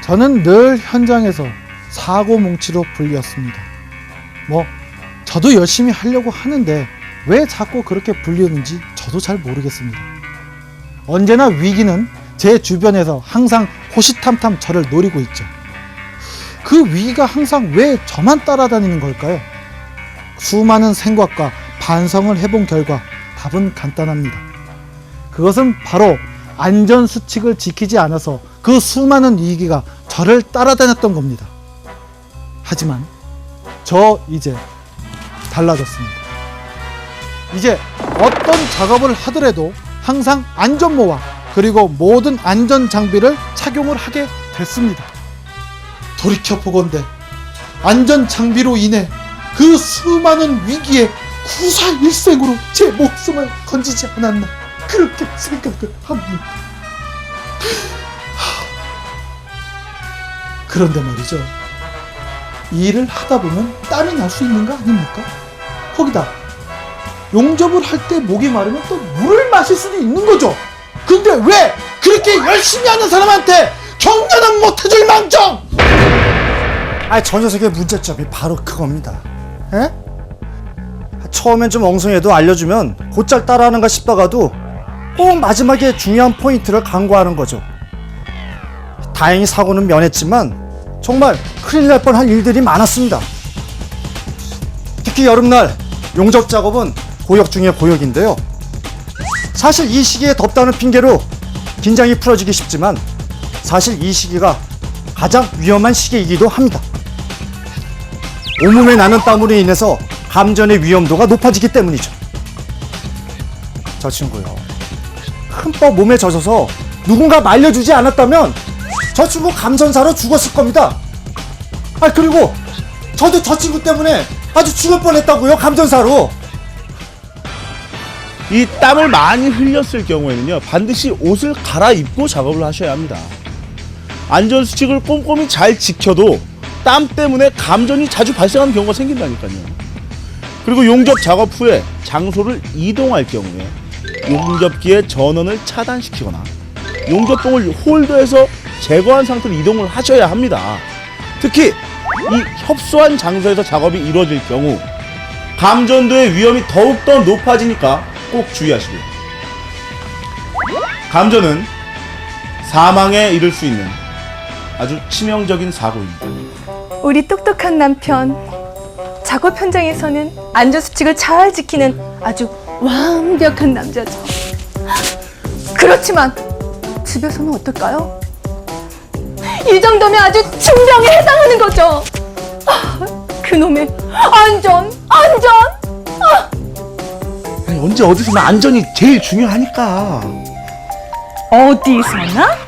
저는 늘 현장에서 사고뭉치로 불렸습니다. 저도 열심히 하려고 하는데 왜 자꾸 그렇게 불리는지 저도 잘 모르겠습니다. 언제나 위기는 제 주변에서 항상 호시탐탐 저를 노리고 있죠. 그 위기가 항상 왜 저만 따라다니는 걸까요? 수많은 생각과 반성을 해본 결과 답은 간단합니다. 그것은 바로 안전수칙을 지키지 않아서 그 수많은 위기가 저를 따라다녔던 겁니다. 하지만 저 이제 달라졌습니다. 이제 어떤 작업을 하더라도 항상 안전모와 그리고 모든 안전 장비를 착용을 하게 됐습니다. 돌이켜보건대 안전 장비로 인해 그 수많은 위기에 구사일생으로 제 목숨을 건지지 않았나 그렇게 생각을 합니다. 그런데 말이죠, 이 일을 하다 보면 땀이 날 수 있는 거 아닙니까? 거기다 용접을 할 때 목이 마르면 또 물을 마실 수도 있는 거죠. 근데 왜 그렇게 열심히 하는 사람한테 격려는 못 해줄 망정! 저 녀석의 문제점이 바로 그겁니다. 에? 처음엔 좀 엉성해도 알려주면 곧잘 따라하는가 싶다가도 꼭 마지막에 중요한 포인트를 간과하는 거죠. 다행히 사고는 면했지만 정말 큰일 날 뻔한 일들이 많았습니다. 특히 여름날 용접 작업은 고역 중에 고역인데요. 사실 이 시기에 덥다는 핑계로 긴장이 풀어지기 쉽지만 사실 이 시기가 가장 위험한 시기이기도 합니다. 온몸에 나는 땀으로 인해서 감전의 위험도가 높아지기 때문이죠. 저 친구요, 흠뻑 몸에 젖어서 누군가 말려주지 않았다면 저 친구 감전사로 죽었을 겁니다. 그리고 저도 저 친구 때문에 아주 죽을 뻔했다고요, 감전사로. 이 땀을 많이 흘렸을 경우에는요, 반드시 옷을 갈아입고 작업을 하셔야 합니다. 안전수칙을 꼼꼼히 잘 지켜도 땀 때문에 감전이 자주 발생하는 경우가 생긴다니까요. 그리고 용접 작업 후에 장소를 이동할 경우에 용접기의 전원을 차단시키거나 용접봉을 홀더해서 제거한 상태로 이동을 하셔야 합니다. 특히 이 협소한 장소에서 작업이 이루어질 경우 감전도의 위험이 더욱더 높아지니까 꼭 주의하시고요. 감전은 사망에 이를 수 있는 아주 치명적인 사고입니다. 우리 똑똑한 남편, 작업 현장에서는 안전수칙을 잘 지키는 아주 완벽한 남자죠. 그렇지만 집에서는 어떨까요? 이 정도면 아주 중병에 해당하는 거죠. 그놈의 안전! 아니, 언제 어디서나 안전이 제일 중요하니까. 어디서나?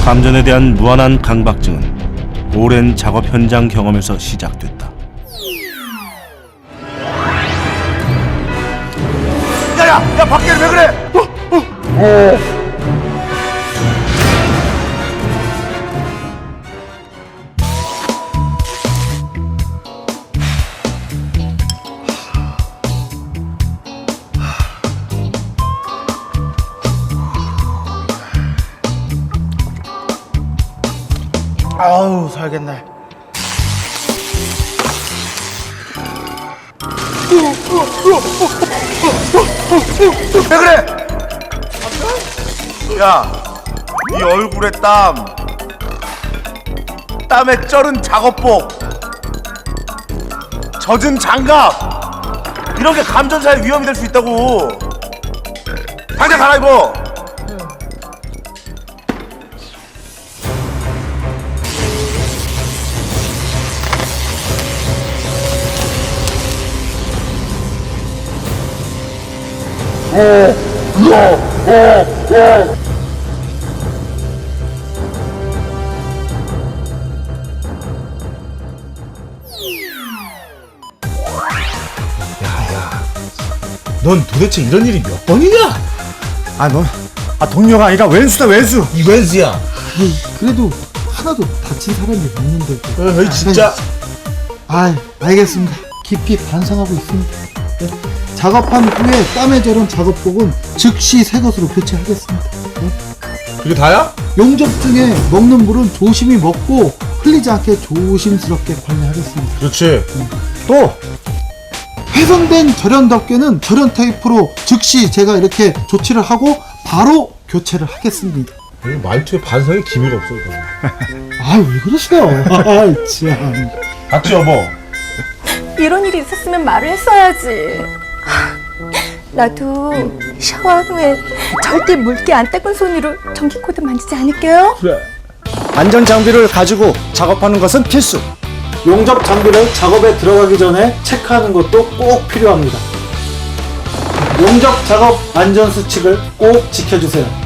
감전에 대한 무한한 강박증은 오랜 작업 현장 경험에서 시작됐다. 야, 밖에 왜 그래? 아우, 살겠네. 왜 그래? 야, 네 얼굴에 땀에 쩔은 작업복, 젖은 장갑, 이런 게 감전사의 위험이 될 수 있다고. 당장 갈아입어. 야! 넌 도대체 이런 일이 몇 번이냐? 동료가 아니라 왼수다, 왼수. 이 웬수야. 그래도 하나도 다친 사람이 없는데. 어이 진짜. 알겠습니다. 깊이 반성하고 있습니다. 네. 작업한 후에 땀에 절은 작업복은 즉시 새 것으로 교체하겠습니다. 네. 그게 다야? 용접 중에 먹는 물은 조심히 먹고 흘리지 않게 조심스럽게 관리하겠습니다. 그렇지. 또 훼손된 절연 덮개는 절연 테이프로 즉시 제가 이렇게 조치를 하고 바로 교체를 하겠습니다. 말투에 반성의 기미가 없어 이거. 왜 그러세요? 참. 맞지 여보? 이런 일이 있었으면 말을 했어야지. 나도 샤워 후에 절대 물기 안 닦은 손으로 전기 코드 만지지 않을게요. 그래. 안전 장비를 가지고 작업하는 것은 필수. 용접 장비를 작업에 들어가기 전에 체크하는 것도 꼭 필요합니다. 용접 작업 안전 수칙을 꼭 지켜주세요.